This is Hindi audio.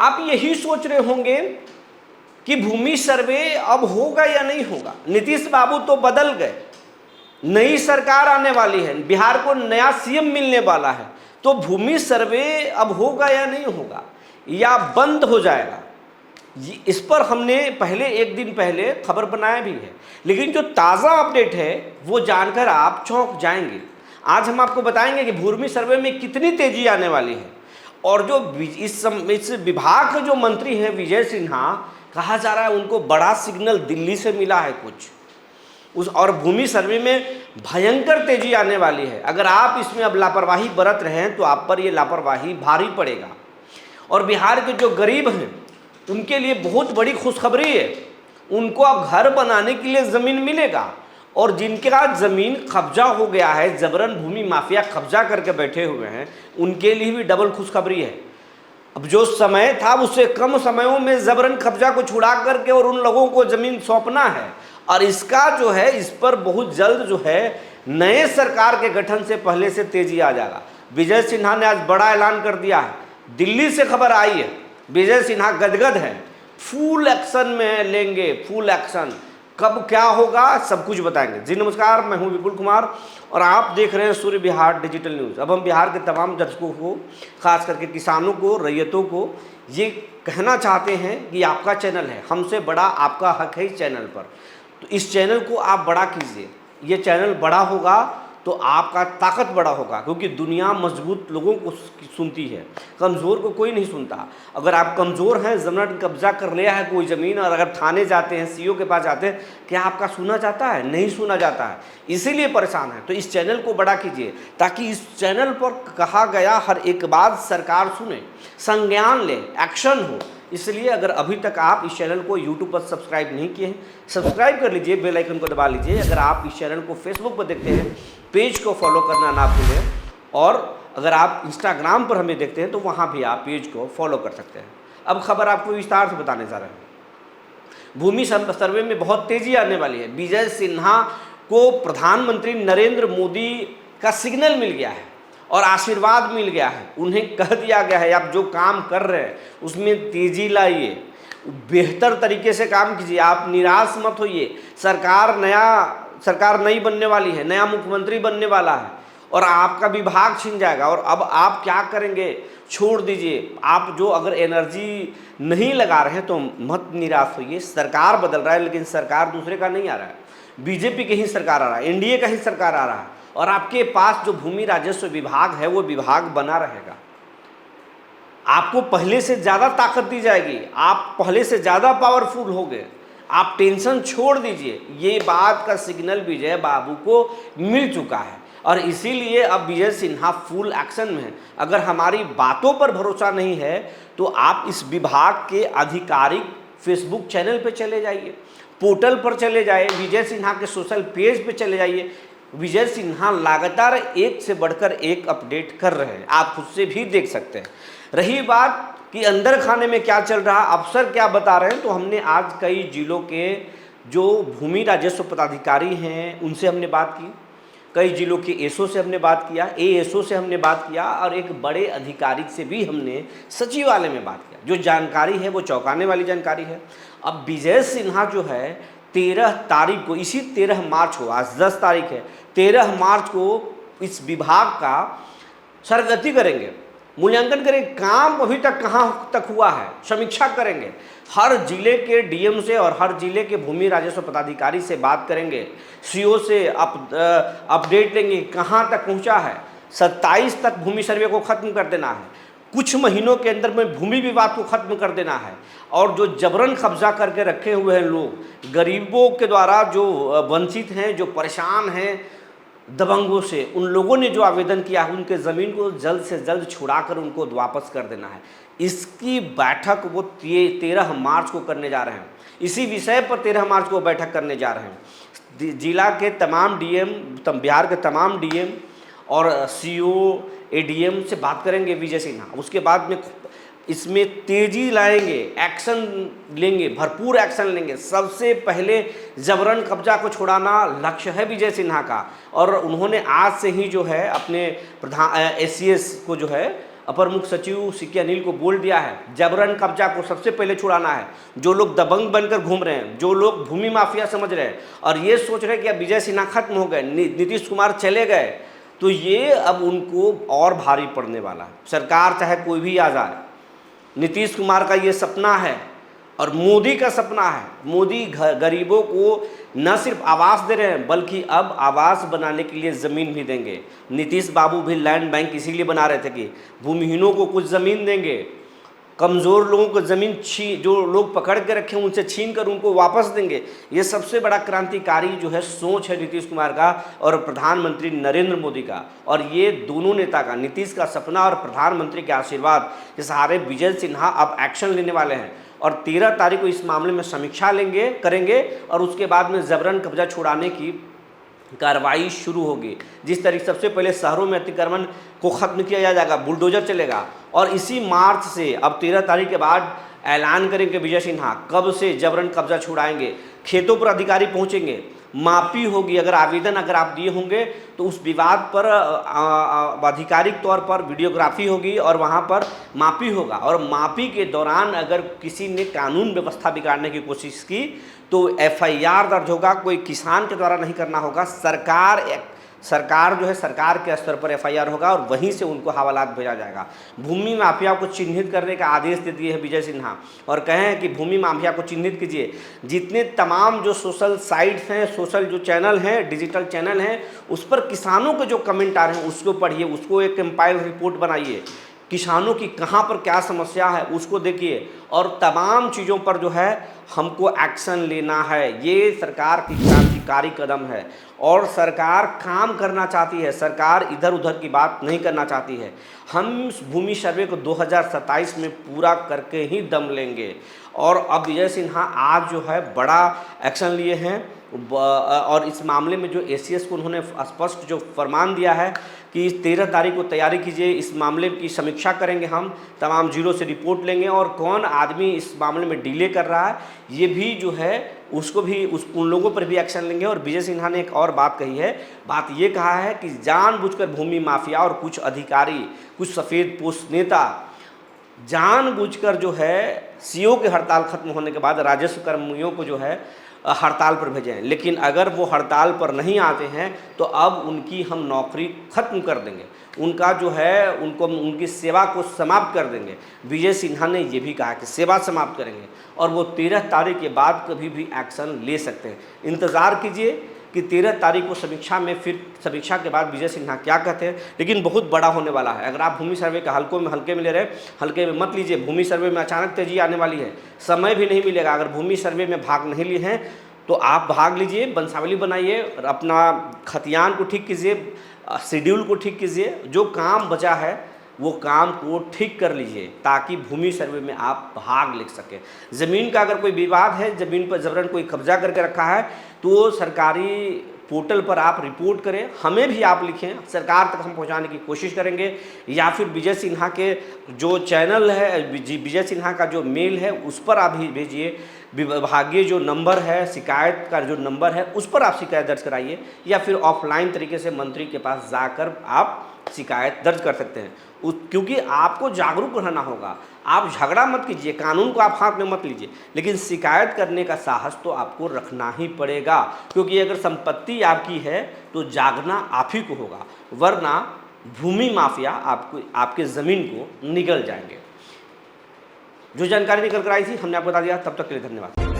आप यही सोच रहे होंगे कि भूमि सर्वे अब होगा या नहीं होगा। नीतीश बाबू तो बदल गए, नई सरकार आने वाली है, बिहार को नया सीएम मिलने वाला है, तो भूमि सर्वे अब होगा या नहीं होगा या बंद हो जाएगा, इस पर हमने पहले एक दिन पहले खबर बनाया भी है। लेकिन जो ताज़ा अपडेट है वो जानकर आप चौंक जाएंगे। आज हम आपको बताएंगे कि भूमि सर्वे में कितनी तेजी आने वाली है, और जो इस विभाग के जो मंत्री हैं विजय सिन्हा, कहा जा रहा है उनको बड़ा सिग्नल दिल्ली से मिला है कुछ और भूमि सर्वे में भयंकर तेजी आने वाली है। अगर आप इसमें अब लापरवाही बरत रहे हैं तो आप पर ये लापरवाही भारी पड़ेगा। और बिहार के जो गरीब हैं उनके लिए बहुत बड़ी खुशखबरी है, उनको अब घर बनाने के लिए ज़मीन मिलेगा। और जिनका ज़मीन कब्जा हो गया है, जबरन भूमि माफिया कब्जा करके बैठे हुए हैं, उनके लिए भी डबल खुशखबरी है। अब जो समय था उससे कम समयों में जबरन कब्जा को छुड़ा करके और उन लोगों को ज़मीन सौंपना है। और इसका जो है, इस पर बहुत जल्द जो है नए सरकार के गठन से पहले से तेजी आ जाएगा। विजय सिन्हा ने आज बड़ा ऐलान कर दिया है, दिल्ली से खबर आई है, विजय सिन्हा गदगद है, फुल एक्शन में लेंगे, फुल एक्शन। कब क्या होगा सब कुछ बताएंगे। जी नमस्कार, मैं हूं विपुल कुमार और आप देख रहे हैं सूर्य बिहार डिजिटल न्यूज़। अब हम बिहार के तमाम दर्शकों को, खास करके किसानों को, रैयतों को ये कहना चाहते हैं कि आपका चैनल है, हमसे बड़ा आपका हक है इस चैनल पर। तो इस चैनल को आप बड़ा कीजिए, ये चैनल बड़ा होगा तो आपका ताकत बड़ा होगा, क्योंकि दुनिया मजबूत लोगों को सुनती है, कमज़ोर को कोई नहीं सुनता। अगर आप कमज़ोर हैं, ज़मीन कब्जा कर लिया है कोई ज़मीन, और अगर थाने जाते हैं, सीओ के पास जाते हैं, क्या आपका सुना जाता है? नहीं सुना जाता है, इसीलिए परेशान है। तो इस चैनल को बड़ा कीजिए ताकि इस चैनल पर कहा गया हर एक बात सरकार सुने, संज्ञान ले, एक्शन हो। इसलिए अगर अभी तक आप इस चैनल को यूट्यूब पर सब्सक्राइब नहीं किए हैं, सब्सक्राइब कर लीजिए, बेल आइकन को दबा लीजिए। अगर आप इस चैनल को फेसबुक पर देखते हैं, पेज को फॉलो करना ना भूलें, और अगर आप इंस्टाग्राम पर हमें देखते हैं तो वहाँ भी आप पेज को फॉलो कर सकते हैं। अब खबर आपको विस्तार से बताने जा रहे हैं। भूमि सर्वे में बहुत तेजी आने वाली है। विजय सिन्हा को प्रधानमंत्री नरेंद्र मोदी का सिग्नल मिल गया है और आशीर्वाद मिल गया है। उन्हें कह दिया गया है आप जो काम कर रहे हैं उसमें तेजी लाइए, बेहतर तरीके से काम कीजिए, आप निराश मत होइए। सरकार नई बनने वाली है, नया मुख्यमंत्री बनने वाला है और आपका विभाग छिन जाएगा। और अब आप क्या करेंगे, छोड़ दीजिए। आप जो अगर एनर्जी नहीं लगा रहे हैं तो मत निराश होइए। सरकार बदल रहा है लेकिन सरकार दूसरे का नहीं आ रहा है, बीजेपी की ही सरकार आ रहा है, एनडीए का ही सरकार आ रहा है। और आपके पास जो भूमि राजस्व विभाग है वो विभाग बना रहेगा। आपको पहले से ज़्यादा ताकत दी जाएगी, आप पहले से ज़्यादा पावरफुल होंगे। आप टेंशन छोड़ दीजिए। ये बात का सिग्नल विजय बाबू को मिल चुका है और इसीलिए अब विजय सिन्हा फुल एक्शन में है। अगर हमारी बातों पर भरोसा नहीं है तो आप इस विभाग के आधिकारिक फेसबुक चैनल पर चले जाइए, पोर्टल पर चले जाइए, विजय सिन्हा के सोशल पेज पे चले जाइए। विजय सिन्हा लगातार एक से बढ़कर एक अपडेट कर रहे हैं, आप खुद से भी देख सकते हैं। रही बात कि अंदर खाने में क्या चल रहा, अफसर क्या बता रहे हैं, तो हमने आज कई जिलों के जो भूमि राजस्व पदाधिकारी हैं उनसे हमने बात की, कई जिलों के एसओ से हमने बात किया, एएसओ से हमने बात किया और एक बड़े अधिकारी से भी हमने सचिवालय में बात किया। जो जानकारी है वो चौंकाने वाली जानकारी है। अब विजय सिन्हा जो है 13 तारीख को, इसी 13 मार्च को, आज 10 तारीख है, 13 मार्च को इस विभाग का सरगति करेंगे, मूल्यांकन करेंगे, काम अभी तक कहाँ तक हुआ है, समीक्षा करेंगे। हर जिले के डीएम से और हर जिले के भूमि राजस्व पदाधिकारी से बात करेंगे, सीओ से अपडेट लेंगे कहाँ तक पहुँचा है। 27 तक भूमि सर्वे को ख़त्म कर देना है, कुछ महीनों के अंदर में भूमि विवाद को ख़त्म कर देना है। और जो जबरन कब्जा करके रखे हुए हैं लोग, गरीबों के द्वारा जो वंचित हैं, जो परेशान हैं दबंगों से, उन लोगों ने जो आवेदन किया है उनके ज़मीन को जल्द से जल्द छुड़ाकर उनको वापस कर देना है। इसकी बैठक वो 13 मार्च को करने जा रहे हैं। इसी विषय पर 13 मार्च को बैठक करने जा रहे हैं। जिला के तमाम डीएम, बिहार के तमाम डीएम और सीओ एडीएम से बात करेंगे विजय सिन्हा। उसके बाद में इसमें तेजी लाएंगे, एक्शन लेंगे, भरपूर एक्शन लेंगे। सबसे पहले जबरन कब्जा को छुड़ाना लक्ष्य है विजय सिन्हा का। और उन्होंने आज से ही जो है अपने प्रधान एससीएस को जो है अपर मुख्य सचिव सीके अनिल को बोल दिया है, जबरन कब्जा को सबसे पहले छुड़ाना है। जो लोग दबंग बनकर घूम रहे हैं, जो लोग भूमि माफिया समझ रहे हैं और ये सोच रहे हैं कि अब विजय सिन्हा खत्म हो गए, नीतीश कुमार चले गए, तो ये अब उनको और भारी पड़ने वाला है। सरकार चाहे कोई भी आ जाए, नीतीश कुमार का ये सपना है और मोदी का सपना है। मोदी गरीबों को न सिर्फ आवास दे रहे हैं बल्कि अब आवास बनाने के लिए ज़मीन भी देंगे। नीतीश बाबू भी लैंड बैंक इसीलिए बना रहे थे कि भूमिहीनों को कुछ ज़मीन देंगे, कमज़ोर लोगों को ज़मीन जो लोग पकड़ के रखे हैं उनसे छीन कर उनको वापस देंगे। ये सबसे बड़ा क्रांतिकारी जो है सोच है नीतीश कुमार का और प्रधानमंत्री नरेंद्र मोदी का। और ये दोनों नेता का, नीतीश का सपना और प्रधानमंत्री के आशीर्वाद के सहारे विजय सिन्हा अब एक्शन लेने वाले हैं और 13 तारीख को इस मामले में समीक्षा करेंगे और उसके बाद में जबरन कब्जा छुड़ाने की कार्रवाई शुरू होगी। जिस तरीके सबसे पहले शहरों में अतिक्रमण को खत्म किया जाएगा, बुलडोजर चलेगा और इसी मार्च से अब 13 तारीख के बाद ऐलान करेंगे विजय सिन्हा कब से जबरन कब्जा छुड़ाएंगे। खेतों पर अधिकारी पहुंचेंगे, मापी होगी, अगर आप दिए होंगे तो उस विवाद पर आधिकारिक तौर पर वीडियोग्राफी होगी और वहाँ पर मापी होगा और मापी के दौरान अगर किसी ने कानून व्यवस्था बिगाड़ने की कोशिश की तो एफआईआर दर्ज होगा। कोई किसान के द्वारा नहीं करना होगा, सरकार जो है सरकार के स्तर पर एफआईआर होगा और वहीं से उनको हवालात भेजा जाएगा। भूमि माफिया को चिन्हित करने का आदेश दे दिए हैं विजय सिन्हा और कहे हैं कि भूमि माफिया को चिन्हित कीजिए। जितने तमाम जो सोशल साइट्स हैं, सोशल जो चैनल हैं, डिजिटल चैनल हैं, उस पर किसानों के जो कमेंट आ रहे हैं उसको पढ़िए, उसको एक कंपाइल रिपोर्ट बनाइए, किसानों की कहाँ पर क्या समस्या है उसको देखिए और तमाम चीज़ों पर जो है हमको एक्शन लेना है। ये सरकार की क्रांतिकारी कदम है और सरकार काम करना चाहती है, सरकार इधर उधर की बात नहीं करना चाहती है। हम भूमि सर्वे को 2027 में पूरा करके ही दम लेंगे और अब विजय सिन्हा आज जो है बड़ा एक्शन लिए हैं और इस मामले में जो एसीएस को उन्होंने स्पष्ट जो फरमान दिया है कि 13 तारीख को तैयारी कीजिए, इस मामले की समीक्षा करेंगे, हम तमाम जीरो से रिपोर्ट लेंगे और कौन आदमी इस मामले में डिले कर रहा है ये भी जो है उसको भी उन लोगों पर भी एक्शन लेंगे। और विजय सिन्हा ने एक और बात कही है, बात ये कहा है कि जानबूझकर भूमि माफिया और कुछ अधिकारी, कुछ सफ़ेद पोस्ट नेता जानबूझकर जो है सीओ की हड़ताल खत्म होने के बाद राजस्व कर्मियों को जो है हड़ताल पर भेजें, लेकिन अगर वो हड़ताल पर नहीं आते हैं तो अब उनकी हम नौकरी खत्म कर देंगे, उनका जो है उनकी सेवा को समाप्त कर देंगे। विजय सिन्हा ने ये भी कहा कि सेवा समाप्त करेंगे और वो 13 तारीख के बाद कभी भी एक्शन ले सकते हैं। इंतज़ार कीजिए कि 13 तारीख को समीक्षा में, फिर समीक्षा के बाद विजय सिन्हा क्या कहते हैं, लेकिन बहुत बड़ा होने वाला है। अगर आप भूमि सर्वे का हल्के में ले रहे हैं, हल्के में मत लीजिए। भूमि सर्वे में अचानक तेजी आने वाली है, समय भी नहीं मिलेगा। अगर भूमि सर्वे में भाग नहीं लिए हैं तो आप भाग लीजिए, वंशावली बनाइए और अपना खतियान को ठीक कीजिए, शेड्यूल को ठीक कीजिए, जो काम बचा है वो काम को ठीक कर लीजिए ताकि भूमि सर्वे में आप भाग ले सकें। ज़मीन का अगर कोई विवाद है, ज़मीन पर जबरन कोई कब्जा करके रखा है तो सरकारी पोर्टल पर आप रिपोर्ट करें, हमें भी आप लिखें, सरकार तक हम पहुंचाने की कोशिश करेंगे। या फिर विजय सिन्हा के जो चैनल है, विजय सिन्हा का जो मेल है उस पर आप भी भेजिए। विभागीय जो नंबर है, शिकायत का जो नंबर है उस पर आप शिकायत दर्ज कराइए या फिर ऑफलाइन तरीके से मंत्री के पास जाकर आप शिकायत दर्ज कर सकते हैं। क्योंकि आपको जागरूक रहना होगा। आप झगड़ा मत कीजिए, कानून को आप हाथ में मत लीजिए, लेकिन शिकायत करने का साहस तो आपको रखना ही पड़ेगा, क्योंकि अगर संपत्ति आपकी है तो जागना आप ही को होगा, वरना भूमि माफिया आपके ज़मीन को निगल जाएंगे। जो जानकारी निकल कर आई थी हमने आपको बता दिया। तब तक के लिए धन्यवाद।